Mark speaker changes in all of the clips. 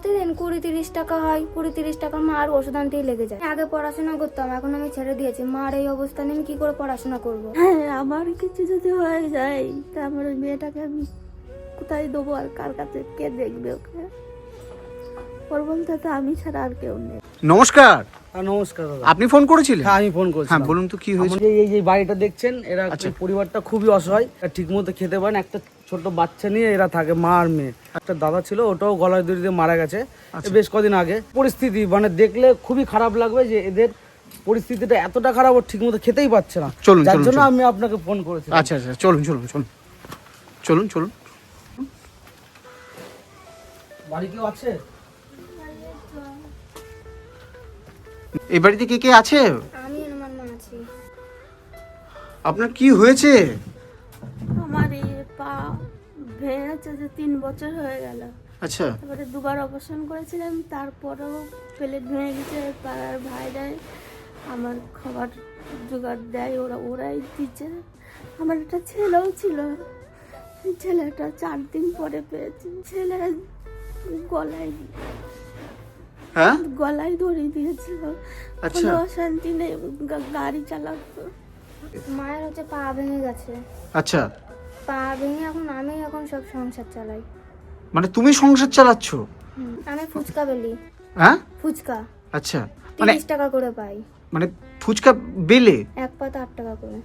Speaker 1: প্রতিদিন 20-30 টাকা হয়, 20-30 টাকা মার ওষুধ আনতেই লেগে যায়। আগে পড়াশোনা করতাম, এখন আমি ছেড়ে দিয়েছি। মার এই অবস্থা নিয়ে আমি কি করে পড়াশোনা করব?
Speaker 2: হ্যাঁ, আমার কিছু যদি হয়ে যায় তা আমার ওই মেয়েটাকে আমি কোথায় দেবো আর কার কাছে কে দেখবে ওকে? ওর বলতে তো আমি ছাড়া আর কেউ নেই।
Speaker 3: নমস্কার।
Speaker 4: নমস্কার দাদা।
Speaker 3: আপনি ফোন করেছিলেন?
Speaker 4: হ্যাঁ, আমি ফোন করছি।
Speaker 3: হ্যাঁ, বলুন তো কি হয়েছে?
Speaker 4: এই যে বাড়িটা দেখছেন, এরা
Speaker 3: আচ্ছা।
Speaker 4: পরিবারটা খুবই অসহায়, ঠিক মতো খেতে পারে না। একটা ছোট বাচ্চা নিয়ে এরা থাকে, মা আর মেয়ে। একটা দাদা ছিল, ওটাও গলায় দড়ি দিয়ে মারা গেছে বেশ কদিন আগে। পরিস্থিতি মানে দেখলে খুবই খারাপ লাগবে যে এদের পরিস্থিতিটা এতটা খারাপ, ও ঠিক মতো খেতেই পাচ্ছে না।
Speaker 3: চলুন,
Speaker 4: যার
Speaker 3: চলুন,
Speaker 4: জন্য
Speaker 3: চলুন।
Speaker 4: আমি আপনাকে ফোন করেছি।
Speaker 3: আচ্ছা আচ্ছা, চলুন চলুন চলুন চলুন চলুন।
Speaker 4: বাড়ি কেউ আছে?
Speaker 3: এই বাড়িতে কে কে আছে?
Speaker 1: আমি আর আমার মা আছি।
Speaker 3: আপনার কি হয়েছে?
Speaker 2: আমার এই পা ভেঙেছে যে 3 বছর হয়ে গেল।
Speaker 3: আচ্ছা।
Speaker 2: তারপরে দুবার অপারেশন করেছিলাম, তারপরেও প্লেট ভেঙে গেছে। পাড়ার ভাইরাই আমার খাবার জোগাড় দেয়, ওরাই দিচ্ছে। আমার একটা ছেলেও ছিল, ছেলেটা 4 দিন পরে পেয়েছি। ছেলে গলায়
Speaker 3: হ্যাঁ,
Speaker 2: গলায় ধরে দিয়েছিল।
Speaker 3: আচ্ছা।
Speaker 2: কোনো শান্তি নেই, গাড়ি চালাতো।
Speaker 1: মায়ের হচ্ছে পা ভেঙে গেছে।
Speaker 3: আচ্ছা,
Speaker 1: পা ভেঙে এখন সব সংসার চালাই।
Speaker 3: মানে তুমি সংসার চালাচ্ছ?
Speaker 1: আমি ফুচকা বেলি।
Speaker 3: হ্যাঁ,
Speaker 1: ফুচকা
Speaker 3: আচ্ছা। মানে
Speaker 1: 30 টাকা করে পাই।
Speaker 3: মানে ফুচকা বেলে
Speaker 1: এক পাতা 8 টাকা করে।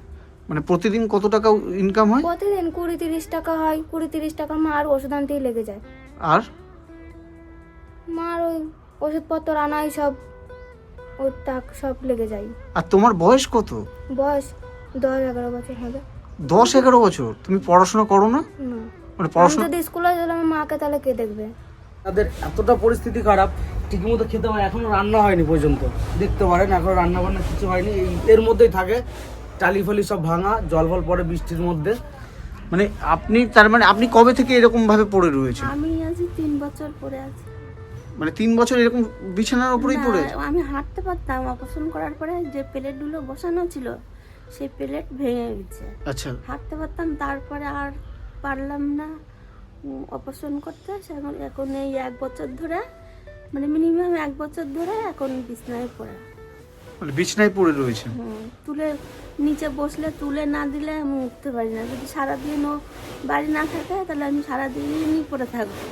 Speaker 3: মানে প্রতিদিন কত টাকা ইনকাম হয়?
Speaker 1: প্রতিদিন 20-30 টাকা হয়, 20-30 টাকা মার ওষুধ আনতেই লেগে যায়।
Speaker 3: আর
Speaker 1: মার ওই ওষুধপত্র আনাই সব ওর টাক সব লেগে যায়।
Speaker 3: আর তোমার বয়স কত?
Speaker 1: বয়স 10-11 বছর হবে।
Speaker 3: 10-11 বছর? তুমি পড়াশোনা করো না?
Speaker 1: না,
Speaker 3: মানে
Speaker 1: আমি
Speaker 3: পড়াশোনা
Speaker 1: যদি স্কুলে গেলাম আমার মাকে তাহলে কে দেখবে?
Speaker 4: তাদের এতটা পরিস্থিতি খারাপ, ঠিক মতো খেতে পারে, এখনো রান্না হয়নি পর্যন্ত। দেখতে পারেন এখনো রান্না বান্না কিছু হয়নি, এর মধ্যেই থাকে। টালি ফালি সব ভাঙা, জল ফল পড়ে বৃষ্টির মধ্যে।
Speaker 3: মানে আপনি তার মানে আপনি কবে থেকে এরকম ভাবে পড়ে রয়েছেন?
Speaker 2: আমি আজ 3 বছর পরে আছি।
Speaker 3: মানে 3 বছর এরকম বিছানার উপরেই পড়ে?
Speaker 2: না, আমি হাঁটতে পারতাম। অপারেশন করার পরে যে প্লেটগুলো বসানো ছিল সেই প্লেট ভেঙে গেছে।
Speaker 3: আচ্ছা।
Speaker 2: হাঁটতে পারতাম, তারপরে আর পারলাম না অপারেশন করতে। এখন এই 1 বছর ধরে, মানে মিনিমাম 1 বছর ধরে এখন বিছনায় পড়া।
Speaker 3: মানে বিছানায় পড়ে রয়েছেন?
Speaker 2: তুলে নিচে বসলে তুলে না দিলে আমি উঠতে পারি না। যদি সারাদিন ও বাড়ি না থাকে তাহলে আমি সারাদিনই পড়ে থাকবো।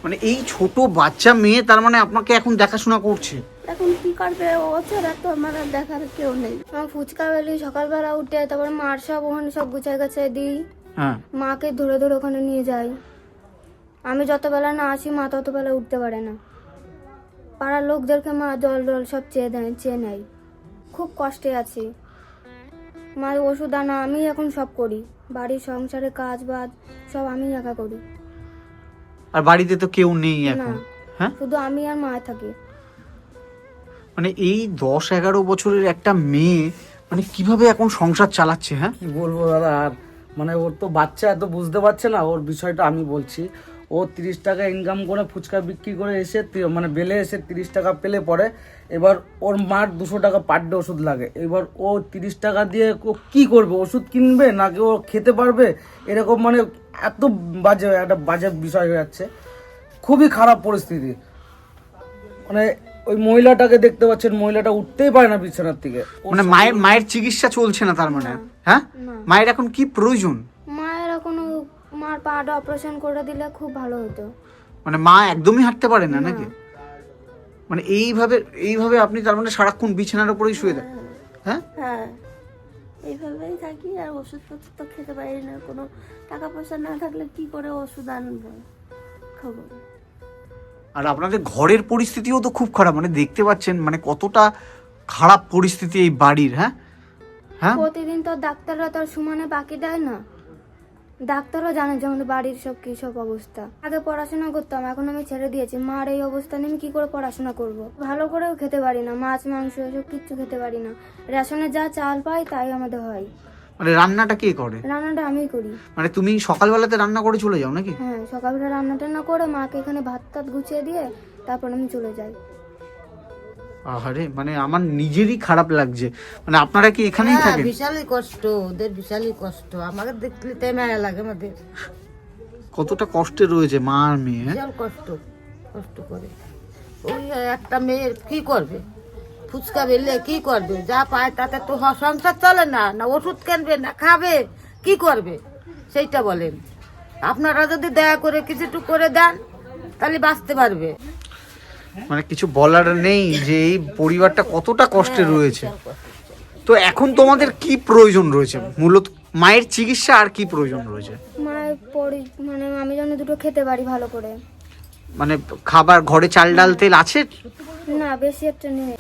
Speaker 3: মানে এই ছোট বাচ্চা মেয়ে তার মানে আপনাকে এখন দেখাশোনা করছে?
Speaker 2: এখন কি করবে, ও ছাড়া তো আমার আর দেখার কেউ নেই।
Speaker 1: আমার ফুচকা বেলি, সকালবেলা উঠে তারপরে মার সব ওখানে সব গুছাই গাছাই দিই।
Speaker 3: হ্যাঁ।
Speaker 1: মাকে ধরে ধরে ওখানে নিয়ে যাই। আমি যত বেলা না আসি মা তত বেলা উঠতে পারে না। পাড়ার লোকদেরকে মা জল জল সব চেয়ে নেয়। খুব কষ্টে আছি। মার ওষুধ আনা আমি এখন সব করি। বাড়ির সংসারে কাজ বাজ সব আমি একা করি।
Speaker 3: আর বাড়িতে তো কেউ নেই
Speaker 1: না,
Speaker 3: এখন? হ্যাঁ,
Speaker 1: শুধু আমি আর মা থাকি।
Speaker 3: মানে এই 10-11 বছরের একটা মেয়ে মানে কিভাবে এখন সংসার চালাচ্ছে? হ্যাঁ,
Speaker 4: কি বলবো দাদা, আর মানে ওর তো বাচ্চা এত বুঝতে পারছে না। ওর বিষয়টা আমি বলছি, ও 30 টাকা ইনকাম করে ফুচকা বিক্রি করে এসে মানে বেলে এসে 30 টাকা পেলে পরে এবার ওর মার 200 টাকা পার ডে ওষুধ লাগে। এবার ও 30 টাকা দিয়ে ও কি করবে? ওষুধ কিনবে নাকি ও খেতে পারবে? এরকম মানে এত একটা বাজে বিষয় হয়ে যাচ্ছে। খুবই খারাপ পরিস্থিতি। মানে ওই মহিলাটাকে দেখতে পাচ্ছেন, মহিলাটা উঠতেই পারে না বিছানার থেকে।
Speaker 3: মানে মায়ের চিকিৎসা চলছে না তার মানে? হ্যাঁ,
Speaker 1: না।
Speaker 3: মায়ের এখন কি প্রয়োজন?
Speaker 1: মায়ের এখন মার পাটা অপারেশন করে দিলে খুব ভালো হতো।
Speaker 3: মানে মা একদমই হাঁটতে পারে না নাকি? মানে এইভাবে আপনি তার মানে সারাক্ষণ বিছানার উপরেই শুয়ে দেন? হ্যাঁ,
Speaker 2: হ্যাঁ, এইভাবেই থাকি। আর ওষুধপত্র তো খেতে পারি না। কোনো টাকা পয়সা না থাকলে কি করে ওষুধ আনবো, খাবো?
Speaker 3: আর আপনাদের ঘরের পরিস্থিতিও তো খুব খারাপ, মানে দেখতে পাচ্ছেন মানে কতটা খারাপ পরিস্থিতি এই বাড়ির। হ্যাঁ হ্যাঁ,
Speaker 1: প্রতিদিন তো ডাক্তাররা তার সমানে বাকি দেয় না। ডাক্তারও জানে যে আমাদের বাড়ির সব কি সব অবস্থা। আগে পড়াশোনা করতাম, এখন আমি ছেড়ে দিয়েছি। মার এই অবস্থা নিয়ে আমি কি করে পড়াশোনা করব? ভালো করেও খেতে পারি না, মাছ মাংস এসব কিচ্ছু খেতে পারি না। রেশনে যা চাল পাই তাই আমাদের হয়।
Speaker 3: মানে রান্নাটা কে করে?
Speaker 1: রান্নাটা আমিই করি।
Speaker 3: মানে তুমি সকালবেলাতে রান্না করে চলে যাও নাকি?
Speaker 1: হ্যাঁ, সকালবেলা রান্নাটা না করে মাকে এখানে ভাত টাত গুছিয়ে দিয়ে তারপর আমি চলে যাই।
Speaker 3: আরে মানে আমার নিজেরই খারাপ লাগছে। মানে আপনারা কি এখানেই থাকেন?
Speaker 5: বিশালই কষ্ট, ওদের বিশালই কষ্ট। আমাকে দেখলে তাই মায়া লাগে আমাদের।
Speaker 3: কতটা কষ্টে রয়েছে মা আর মেয়ে?
Speaker 5: বিশাল কষ্ট। কষ্ট করে। ওই একটা মেয়ের কি করবে, ফুচকা বেললে কি করবে, যা পায় তাতে তো সংসার চলে না, না ওষুধ কিনবে না খাবে, কি করবে সেইটা বলেন। আপনারা যদি দয়া করে কিছুটু করে দেন তাহলে বাঁচতে পারবে।
Speaker 3: মানে কিছু বলার নেই যে এই পরিবারটা কতটা কষ্টে রয়েছে। তো এখন তোমাদের কি প্রয়োজন রয়েছে মূলত? মায়ের চিকিৎসা আর কি প্রয়োজন রয়েছে?
Speaker 1: মায়ের মানে আমি যেন দুটো খেতে পারি ভালো করে।
Speaker 3: মানে খাবার ঘরে চাল ডাল তেল আছে?
Speaker 1: না, বেশি একটা নেই,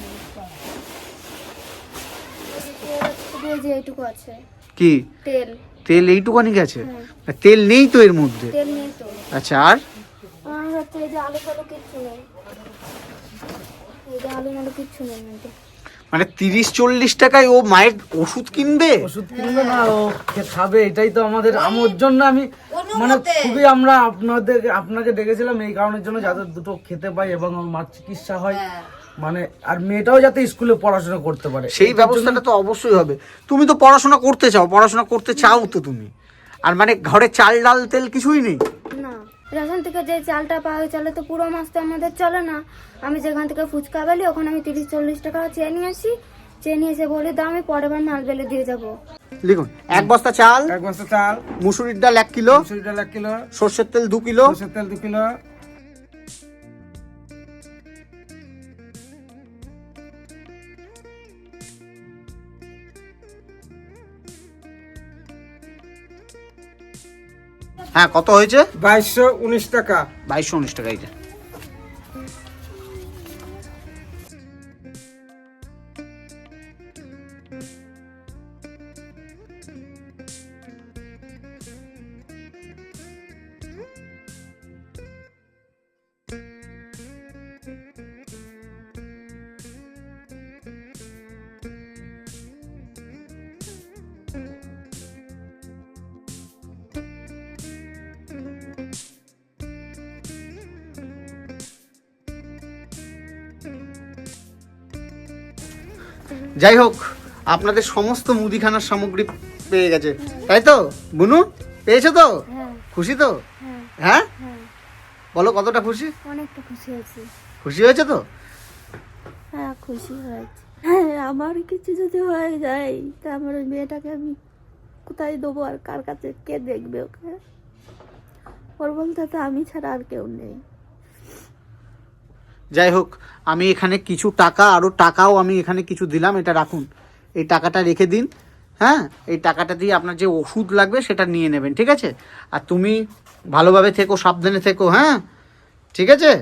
Speaker 1: শুধু এই যে এইটুকু আছে
Speaker 3: কি
Speaker 1: তেল।
Speaker 3: তেল এইটুকানি গেছে?
Speaker 1: হ্যাঁ।
Speaker 3: তেল নেই তো এর মধ্যে?
Speaker 1: তেল নেই তো।
Speaker 3: আচ্ছা, আর
Speaker 1: আর হচ্ছে এই যে আলু ফালু কিচ্ছু নেই, এই যে আলু মালু কিচ্ছু নেই মধ্যে।
Speaker 3: মানে 30-40 টাকায় ও মায়ের ওষুধ কিনবে?
Speaker 4: ওষুধ কিনবে না, ও খাবে, এটাই তো আমাদের আমার জন্য আমি মানে খুবই আমরা আপনাকে ডেকেছিলাম এই কারণের জন্য, যাতে দুটো খেতে পাই এবং ওর মার চিকিৎসা হয়, মানে আর মেয়েটাও যাতে স্কুলে পড়াশোনা করতে পারে
Speaker 3: সেই ব্যবস্থাটা তো অবশ্যই হবে। তুমি তো পড়াশোনা করতে চাও, পড়াশোনা করতে চাও তো তুমি, আর মানে ঘরে চাল ডাল তেল কিছুই নেই?
Speaker 1: না, রেশন থেকে যে চালটা পাওয়া ওই চালে তো পুরো মাস তো আমাদের চলে না। আমি যেখান থেকে ফুচকা বেলি ওখানে আমি 30-40 টাকা চেয়ে নিয়ে আসি, চেয়ে নিয়ে এসে বলি দাও আমি পরের বার মাল বেলে দিয়ে যাবো।
Speaker 3: লিখুন, 1 বস্তা চাল,
Speaker 4: 1 বস্তা চাল,
Speaker 3: মুসুরির ডাল 1 কিলো,
Speaker 4: মুসুরি ডাল 1 কিলো,
Speaker 3: সর্ষের তেল 2 কিলো,
Speaker 4: সরষের তেল 2 কিলো,
Speaker 3: হ্যাঁ কত হয়েছে?
Speaker 4: 2219 টাকা।
Speaker 3: 2219 টাকা। এই যে যাই হোক, আপনাদের সমস্ত মুদিখানার সামগ্রী পেয়ে গেছে, তাই তো বুনু? পেয়েছো তো?
Speaker 1: হ্যাঁ।
Speaker 3: খুশি তো?
Speaker 1: হ্যাঁ।
Speaker 3: হ্যাঁ,
Speaker 1: হ্যাঁ,
Speaker 3: বলো কতটা খুশি?
Speaker 1: অনেকটা খুশি হয়েছি।
Speaker 3: খুশি হয়েছে তো?
Speaker 2: হ্যাঁ, খুশি হয়েছে। হ্যাঁ, আমার কিছু যদি হয়ে যায় তা আমার ওই মেয়েটাকে আমি কোথায় দেবো আর কার কাছে কে দেখবে ওকে? ওর বলতে তো আমি ছাড়া আর কেউ নেই।
Speaker 3: যাই হোক, আমি এখানে কিছু টাকা, আরো টাকাও আমি এখানে কিছু দিলাম, এটা রাখুন, এই টাকাটা রেখে দিন। হ্যাঁ, এই টাকাটা দিয়ে আপনার যে ওষুধ লাগবে সেটা নিয়ে নেবেন, ঠিক আছে? আর তুমি ভালোভাবে থেকো, সাবধানে থেকো, হ্যাঁ ঠিক আছে?